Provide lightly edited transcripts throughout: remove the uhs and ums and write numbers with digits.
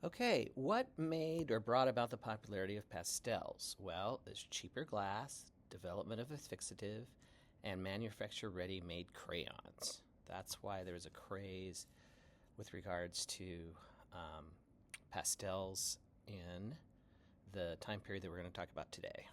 Okay, what made or brought about the popularity of pastels? Well, it's cheaper glass, development of a fixative, and manufacture ready made crayons. That's why there was a craze with regards to um, pastels in the time period that we're going to talk about today.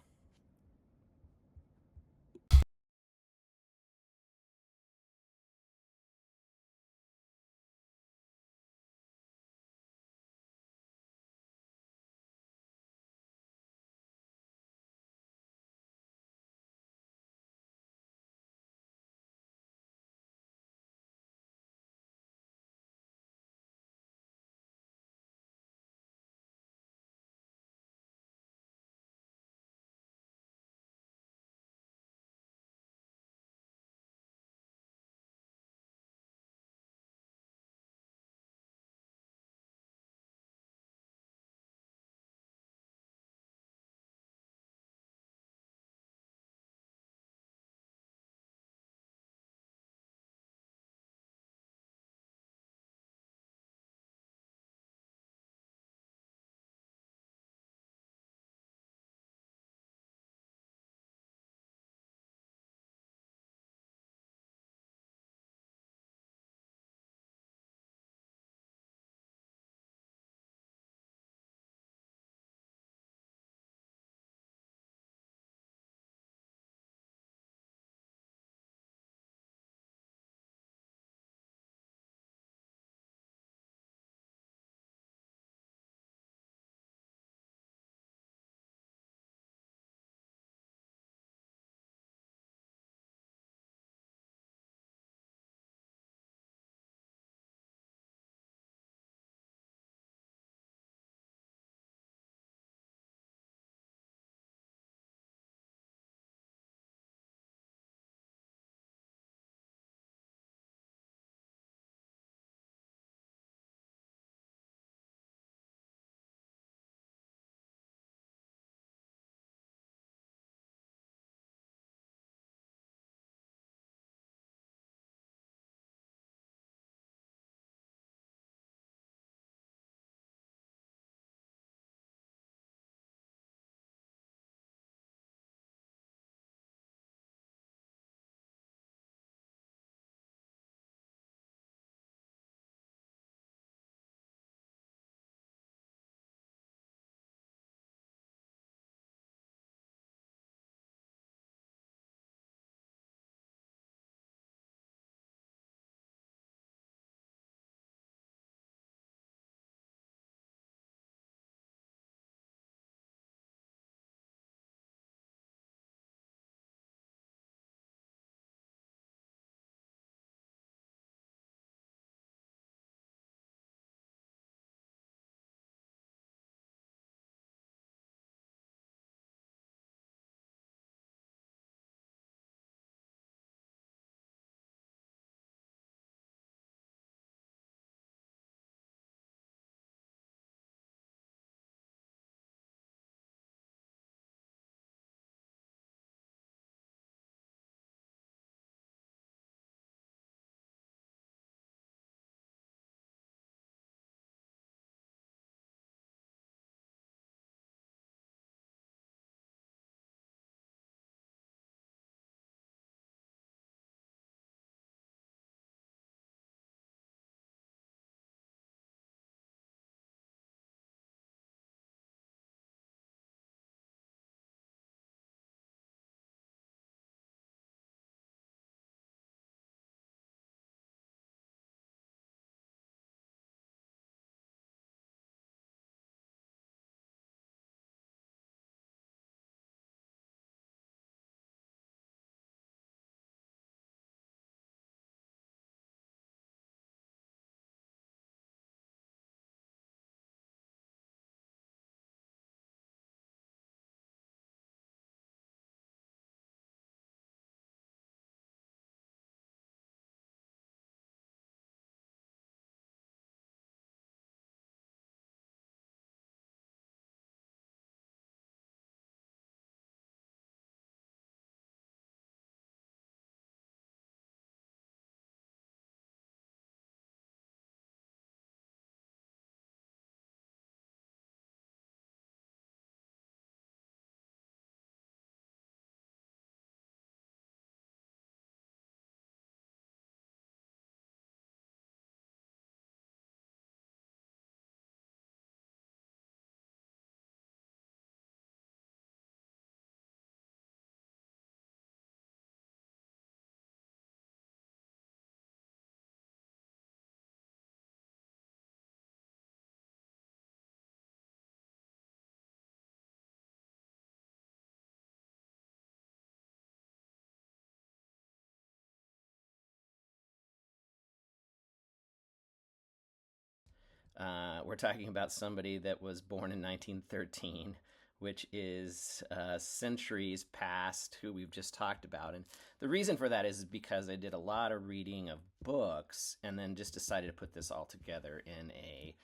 We're talking about somebody that was born in 1913, which is centuries past who we've just talked about. And the reason for that is because I did a lot of reading of books and then just decided to put this all together in a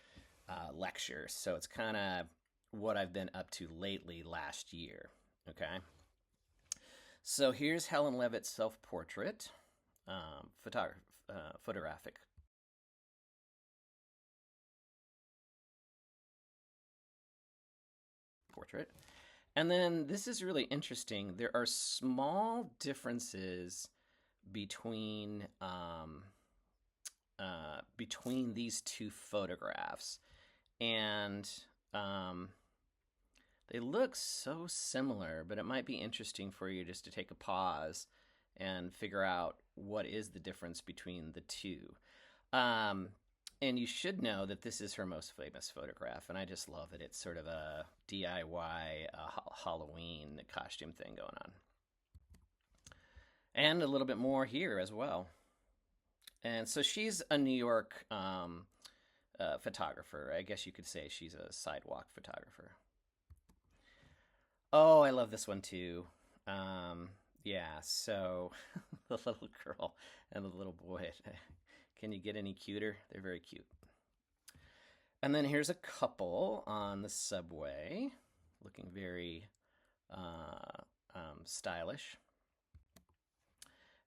lecture. So it's kind of what I've been up to lately last year. Okay. So here's Helen Levitt's self-portrait, photographic portrait. And then this is really interesting. There are small differences between between these two photographs, and they look so similar. But it might be interesting for you just to take a pause and figure out what is the difference between the two. And you should know that this is her most famous photograph, and I just love it. It's sort of a DIY Halloween costume thing going on. And a little bit more here as well. And so she's a New York photographer. I guess you could say she's a sidewalk photographer. Oh, I love this one too. Yeah, so the little girl and the little boy. Can you get any cuter? They're very cute. And then here's a couple on the subway, looking very stylish.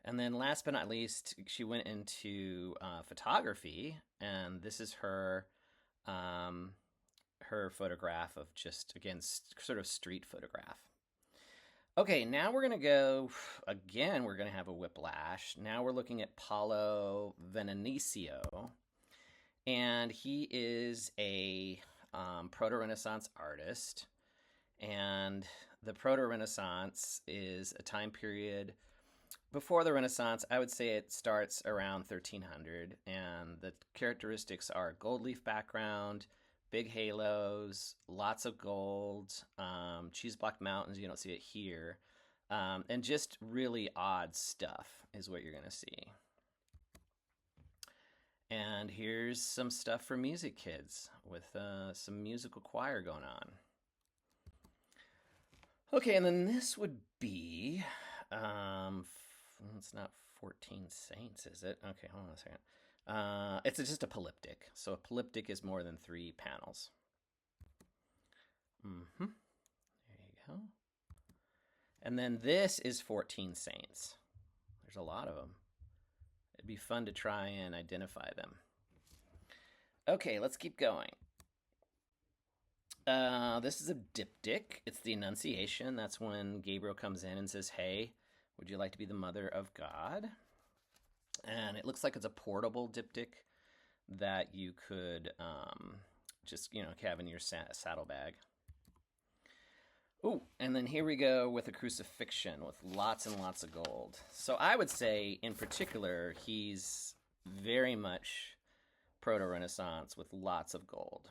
And then last but not least, she went into photography, and this is her her photograph of just, again, sort of street photograph. Okay, now we're going to go, again, we're going to have a whiplash. Now we're looking at Paolo Veneziano, and he is a Proto-Renaissance artist. And the Proto-Renaissance is a time period before the Renaissance. I would say it starts around 1300, and the characteristics are gold leaf background, big halos, lots of gold, cheese block mountains. You don't see it here. And just really odd stuff is what you're going to see. And here's some stuff for music kids with some musical choir going on. Okay, and then this would be, it's not 14 Saints, is it? Okay, hold on a second. It's just a polyptych. So a polyptych is more than 3 panels. There you go. And then this is 14 Saints. There's a lot of them. It'd be fun to try and identify them. Okay, let's keep going. This is a diptych. It's the Annunciation. That's when Gabriel comes in and says, "Hey, would you like to be the mother of God?" And it looks like it's a portable diptych that you could just, have in your saddlebag. Ooh, and then here we go with a crucifixion with lots and lots of gold. So I would say, in particular, he's very much Proto-Renaissance with lots of gold.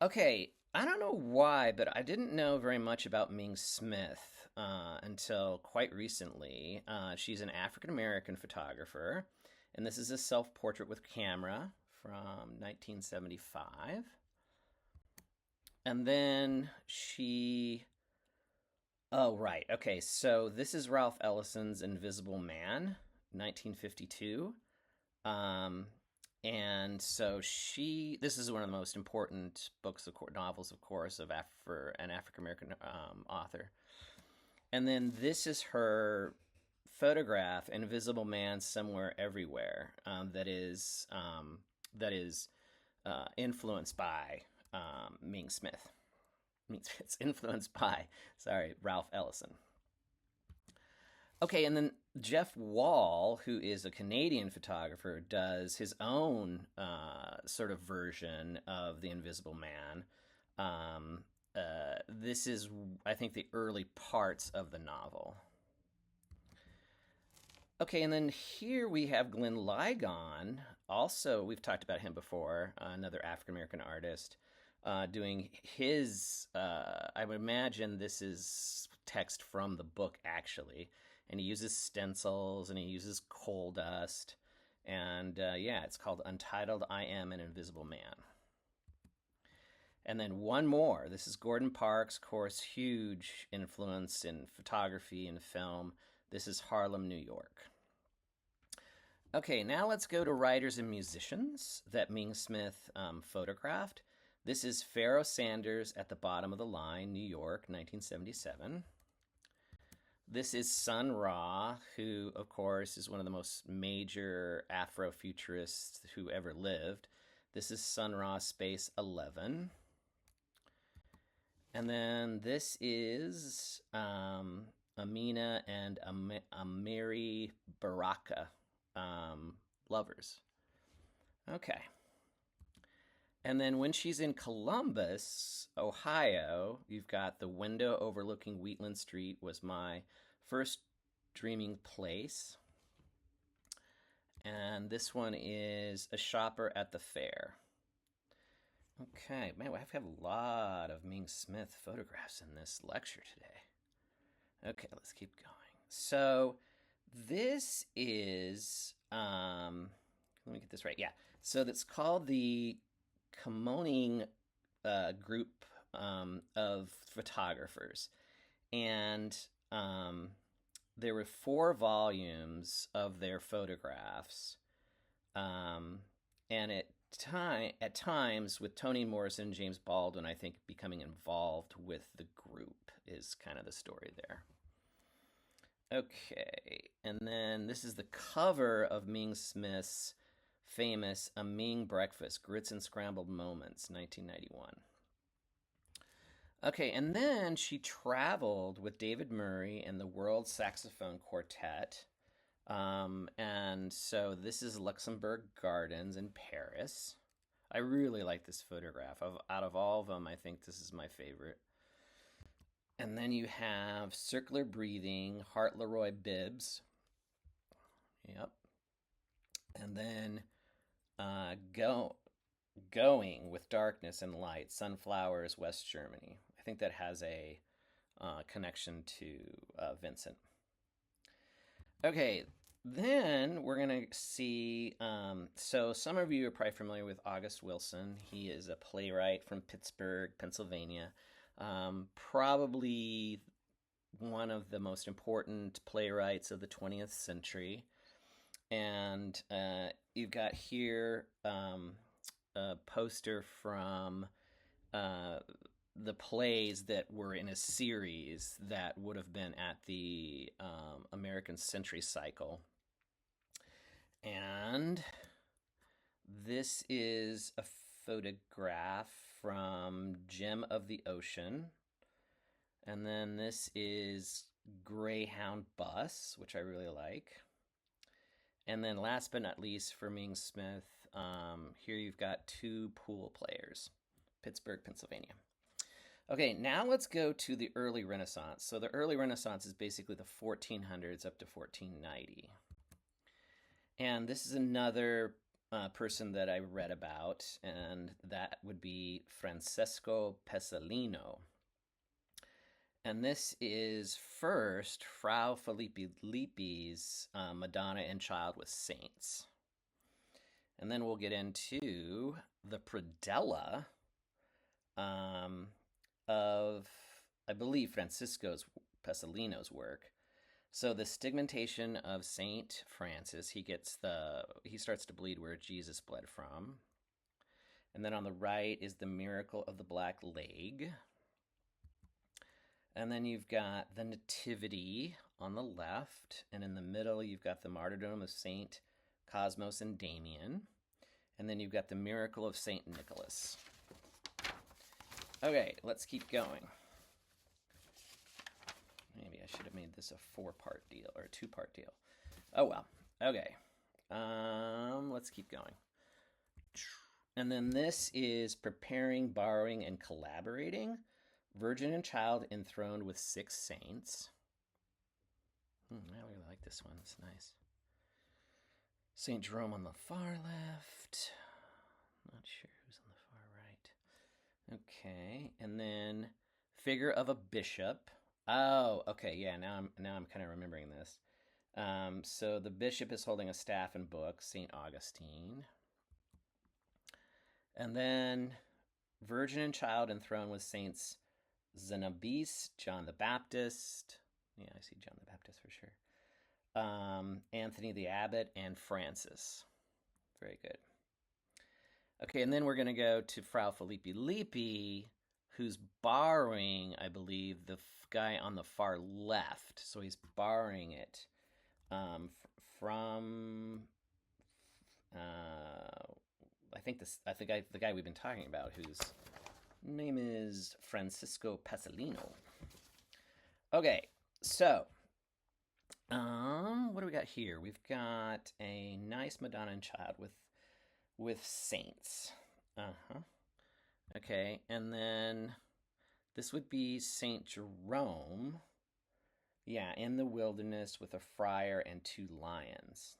Okay, I don't know why, but I didn't know very much about Ming Smith until quite recently. She's an African-American photographer, and this is a self-portrait with camera from 1975. And then oh, right, okay, so this is Ralph Ellison's Invisible Man, 1952. And so this is one of the most important novels, of course, for an African-American author. And then this is her photograph, Invisible Man Somewhere Everywhere, that is influenced by Ming Smith. It's influenced by, Ralph Ellison. Okay, and then Jeff Wall, who is a Canadian photographer, does his own sort of version of The Invisible Man. This is, I think, the early parts of the novel. Okay, and then here we have Glenn Ligon. Also, we've talked about him before, another African-American artist, doing his, I would imagine this is text from the book, actually. And he uses stencils, and he uses coal dust, And yeah, it's called Untitled I Am an Invisible Man. And then one more. This is Gordon Parks, of course, huge influence in photography and film. This is Harlem, New York. Okay, now let's go to writers and musicians that Ming Smith photographed. This is Pharoah Sanders at the bottom of the line, New York, 1977. This is Sun Ra, who, of course, is one of the most major Afrofuturists who ever lived. This is Sun Ra Space 11. And then this is Amina and Amiri Baraka, lovers. Okay. And then when she's in Columbus, Ohio, you've got the window overlooking Wheatland Street was my first dreaming place. And this one is a shopper at the fair. Okay, man, I have a lot of Ming Smith photographs in this lecture today. Okay, let's keep going. So this is, let me get this right. Yeah, so that's called the Kamoning group of photographers. And there were 4 volumes of their photographs. And at times, with Toni Morrison and James Baldwin, I think becoming involved with the group is kind of the story there. Okay, and then this is the cover of Ming Smith's famous A Ming Breakfast, Grits and Scrambled Moments, 1991. Okay, and then she traveled with David Murray and the World Saxophone Quartet. And so this is Luxembourg Gardens in Paris. I really like this photograph. Out of all of them, I think this is my favorite. And then you have Circular Breathing, Hart Leroy Bibbs. Yep. And then Going with Darkness and Light, Sunflowers, West Germany. I think that has a connection to Vincent. Okay, then we're going to see, so some of you are probably familiar with August Wilson. He is a playwright from Pittsburgh, Pennsylvania. Probably one of the most important playwrights of the 20th century. And you've got here a poster from the plays that were in a series that would have been at the American Century Cycle. And this is a photograph from Gem of the Ocean. And then this is Greyhound Bus, which I really like. And then last but not least for Ming Smith, here you've got 2 pool players, Pittsburgh, Pennsylvania. Okay, now let's go to the early Renaissance. So the early Renaissance is basically the 1400s up to 1490. And this is another person that I read about, and that would be Francesco Pesolino. And this is first Frau Filippi Lippi's Madonna and Child with Saints. And then we'll get into the predella of, I believe, Francisco Pesolino's work. So the stigmatization of Saint Francis, he starts to bleed where Jesus bled from. And then on the right is the miracle of the Black Leg. And then you've got the Nativity on the left, and in the middle you've got the martyrdom of Saint Cosmos and Damian. And then you've got the miracle of Saint Nicholas. Okay, let's keep going. Maybe I should have made this a 4-part deal or a 2-part deal. Oh well. Okay. Let's keep going. And then this is Preparing, Borrowing, and Collaborating. Virgin and Child enthroned with 6 saints. I really like this one. It's nice. St. Jerome on the far left. Not sure who's on the far right. Okay, and then Figure of a Bishop. Oh, okay, yeah. Now I'm kind of remembering this. So the bishop is holding a staff and book, St. Augustine. And then Virgin and Child enthroned with Saints Zenobis, John the Baptist. Yeah, I see John the Baptist for sure. Anthony the Abbot, and Francis. Very good. Okay, and then we're going to go to Frau Filippi Lippi, who's borrowing, I believe, the guy on the far left. So he's borrowing it from, I think the guy we've been talking about, whose name is Francisco Pasolino. Okay, so what do we got here? We've got a nice Madonna and Child with saints. Okay, and then this would be Saint Jerome. Yeah, in the wilderness with a friar and 2 lions.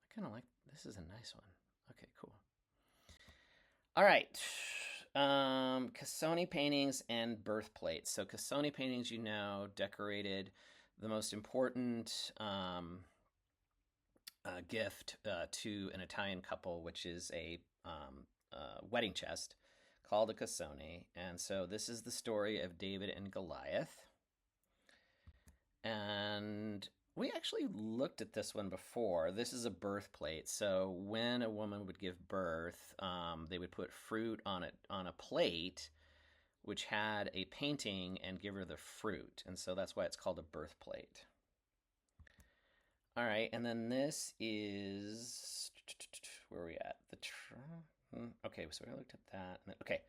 I kind of like this. Is a nice one. Okay, cool. All right. Cassoni paintings and birthplates. So Cassoni paintings, decorated the most important gift to an Italian couple, which is a wedding chest called a cassone. And so this is the story of David and Goliath. And we actually looked at this one before. This is a birthplate. So when a woman would give birth, they would put fruit on a plate, which had a painting, and give her the fruit. And so that's why it's called a birthplate. All right, and then this is, where are we at? Okay, so we looked at that. Okay,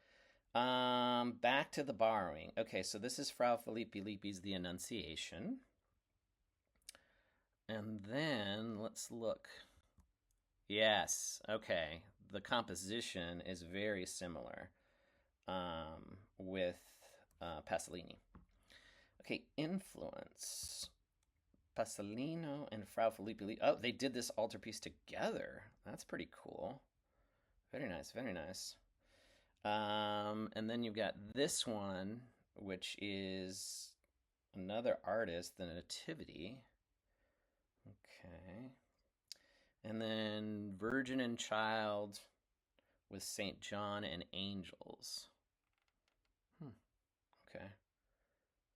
back to the borrowing. Okay, so this is Frau Filippi Lippi's The Annunciation. And then let's look. Yes, okay. The composition is very similar with Pasolini. Okay, influence. Pasolino and Frau Filippi. Oh, they did this altarpiece together. That's pretty cool. Very nice, very nice. And then you've got this one, which is another artist, the Nativity. Okay. And then Virgin and Child with St. John and Angels. Okay.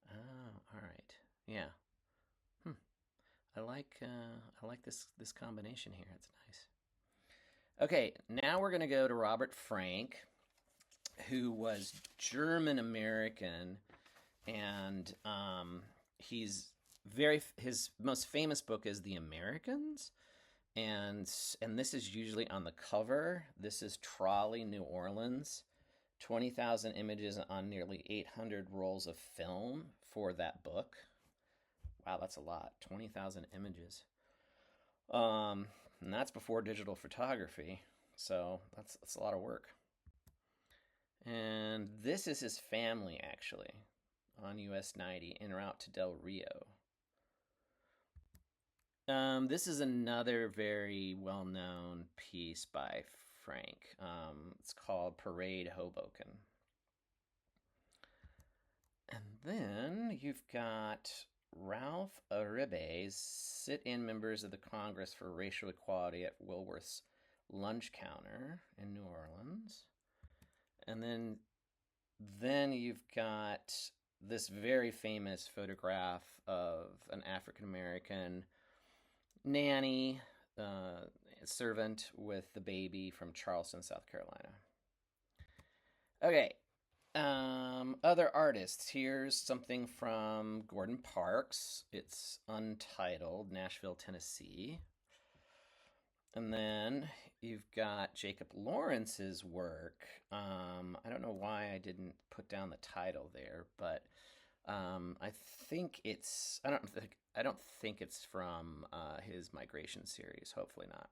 Oh, all right. Yeah. I like this combination here. It's nice. Okay, now we're going to go to Robert Frank, who was German American, and his most famous book is The Americans, and this is usually on the cover. This is Trolley, New Orleans. 20,000 images on nearly 800 rolls of film for that book. Wow, that's a lot. 20,000 images. And that's before digital photography. So that's a lot of work. And this is his family, actually, on US 90 en route to Del Rio. This is another very well-known piece by Frank. It's called Parade Hoboken. And then you've got Ralph Uribe's sit-in members of the Congress for Racial Equality at Woolworth's lunch counter in New Orleans. And then you've got this very famous photograph of an African-American nanny, servant with the baby from Charleston, South Carolina. Okay. Other artists. Here's something from Gordon Parks. It's untitled, Nashville, Tennessee. And then you've got Jacob Lawrence's work. I don't know why I didn't put down the title there, but I think it's. I don't think it's from his Migration series. Hopefully not.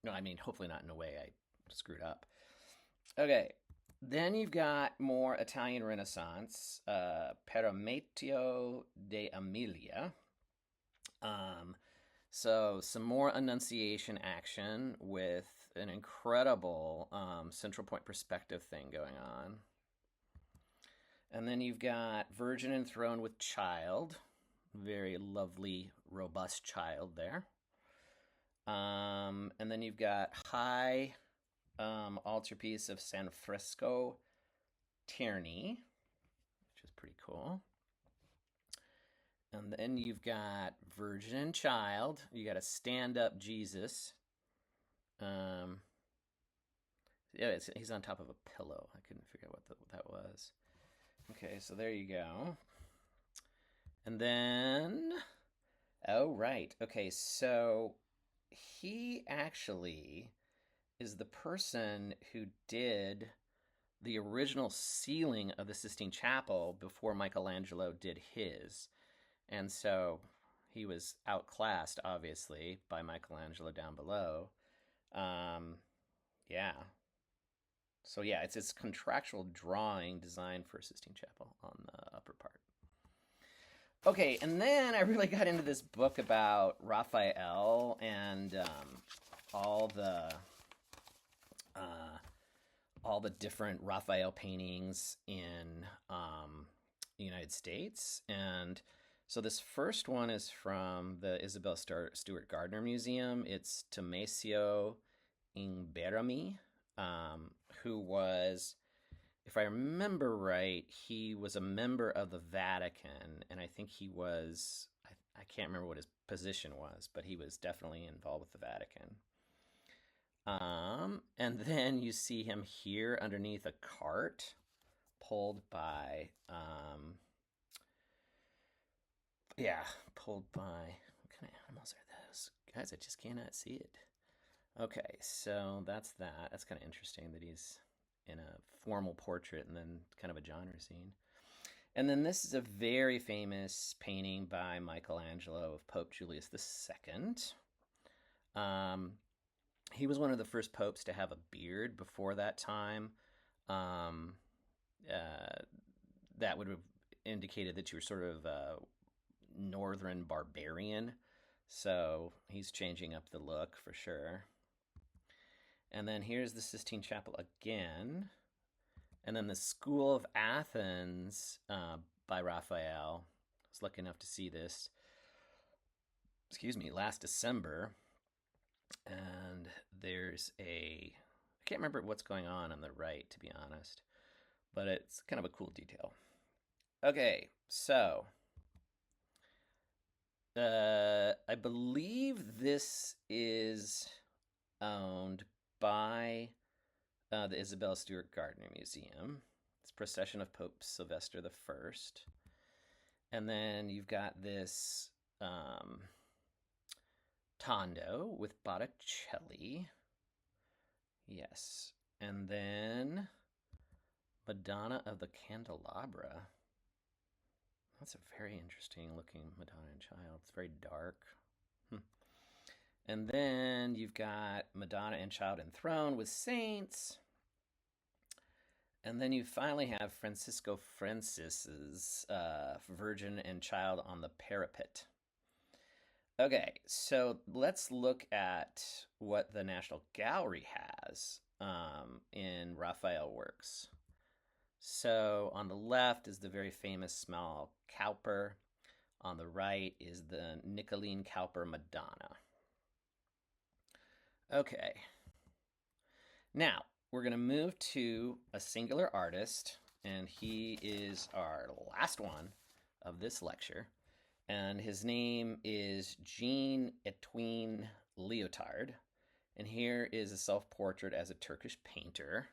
No, I mean hopefully not in a way I screwed up. Okay. Then you've got more Italian Renaissance, Parameteo de Emilia. So some more Annunciation action with an incredible central point perspective thing going on. And then you've got Virgin enthroned with Child. Very lovely, robust child there. And then you've got high altarpiece of San Fresco Tierney, which is pretty cool. And then you've got Virgin and Child. You got a stand-up Jesus. Um, yeah, he's on top of a pillow. I couldn't figure out what that was. Okay, so there you go. And then, oh, right. Okay, so he actually is the person who did the original ceiling of the Sistine Chapel before Michelangelo did his. And so he was outclassed, obviously, by Michelangelo down below. Yeah. So yeah, it's contractual drawing designed for Sistine Chapel on the upper part. Okay, and then I really got into this book about Raphael and all the different Raphael paintings in the United States. And so this first one is from the Isabel Stewart Gardner Museum. It's Tommasio Inghberami, who was, if I remember right, he was a member of the Vatican, and I think he was, I can't remember what his position was, but he was definitely involved with the Vatican. And then you see him here underneath a cart pulled by, pulled by, what kind of animals are those? Guys, I just cannot see it. Okay, so that's that. That's kind of interesting that he's in a formal portrait and then kind of a genre scene. And then this is a very famous painting by Michelangelo of Pope Julius II. He was one of the first popes to have a beard before that time. That would have indicated that you were sort of a northern barbarian. So he's changing up the look for sure. And then here's the Sistine Chapel again. And then the School of Athens by Raphael. I was lucky enough to see this, last December. And there's I can't remember what's going on the right, to be honest. But it's kind of a cool detail. Okay, so I believe this is owned by the Isabel Stewart Gardner Museum. It's Procession of Pope Sylvester I. And then you've got this Tondo with Botticelli. Yes. And then Madonna of the Candelabra. That's a very interesting looking Madonna and Child. It's very dark. And then you've got Madonna and Child enthroned with saints. And then you finally have Francisco Francis's Virgin and Child on the parapet. Okay, so let's look at what the National Gallery has in Raphael works. So on the left is the very famous small Cowper. On the right is the Nicolene Cowper Madonna. Okay. Now, we're going to move to a singular artist, and he is our last one of this lecture. And his name is Jean-Étienne Lyotard. And here is a self-portrait as a Turkish painter.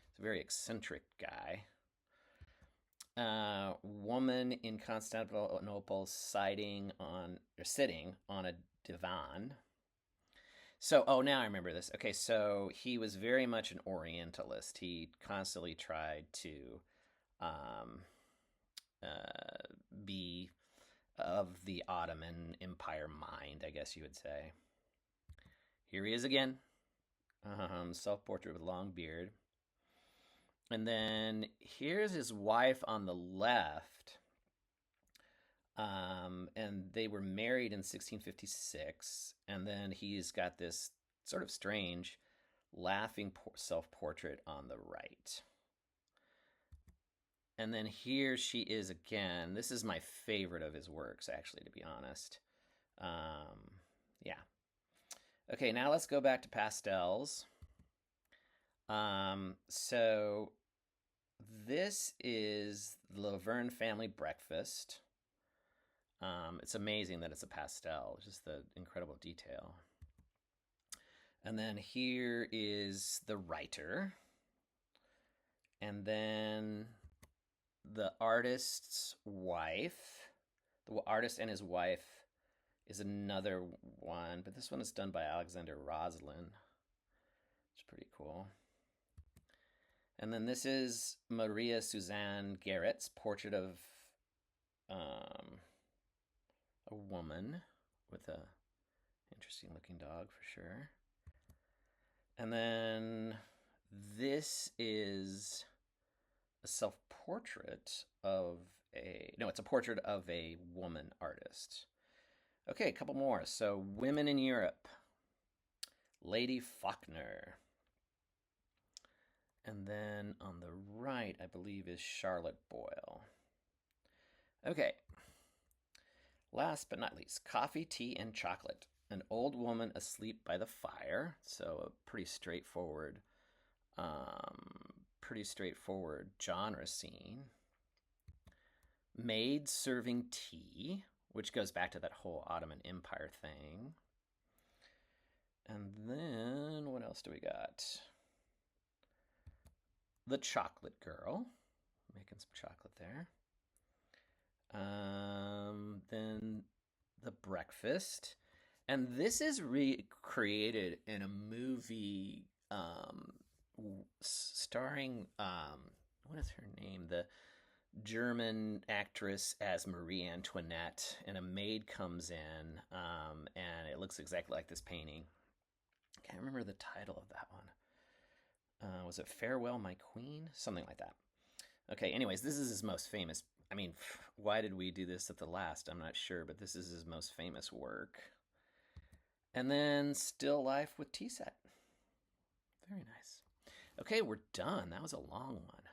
He's a very eccentric guy. Woman in Constantinople sitting on a divan. So, now I remember this. Okay, so he was very much an Orientalist. He constantly tried to be of the Ottoman Empire mind, I guess you would say. Here he is again. Self-portrait with long beard. And then here's his wife on the left. And they were married in 1656. And then he's got this sort of strange laughing self-portrait on the right. And then here she is again. This is my favorite of his works, actually, to be honest. Yeah. Okay, now let's go back to pastels. So this is the Laverne family breakfast. It's amazing that it's a pastel, just the incredible detail. And then here is the writer. And then the artist's wife. The artist and his wife is another one, but this one is done by Alexander Roslin. It's pretty cool. And then this is Maria Suzanne Garrett's portrait of a woman with a interesting looking dog for sure. And then this is a self-portrait of it's a portrait of a woman artist. Okay, a couple more. So, women in Europe. Lady Faulkner. And then on the right, I believe, is Charlotte Boyle. Okay. Last but not least, coffee, tea, and chocolate. An old woman asleep by the fire. So a pretty straightforward genre scene. Maid serving tea, which goes back to that whole Ottoman Empire thing. And then what else do we got? The chocolate girl, making some chocolate there. Then the breakfast. And this is recreated in a movie starring, what is her name? The German actress as Marie Antoinette, and a maid comes in, and it looks exactly like this painting. I can't remember the title of that one. Was it Farewell, My Queen? Something like that. Okay, anyways, this is his most famous. I mean, why did we do this at the last? I'm not sure, but this is his most famous work. And then Still Life with Tea Set. Very nice. Okay, we're done. That was a long one.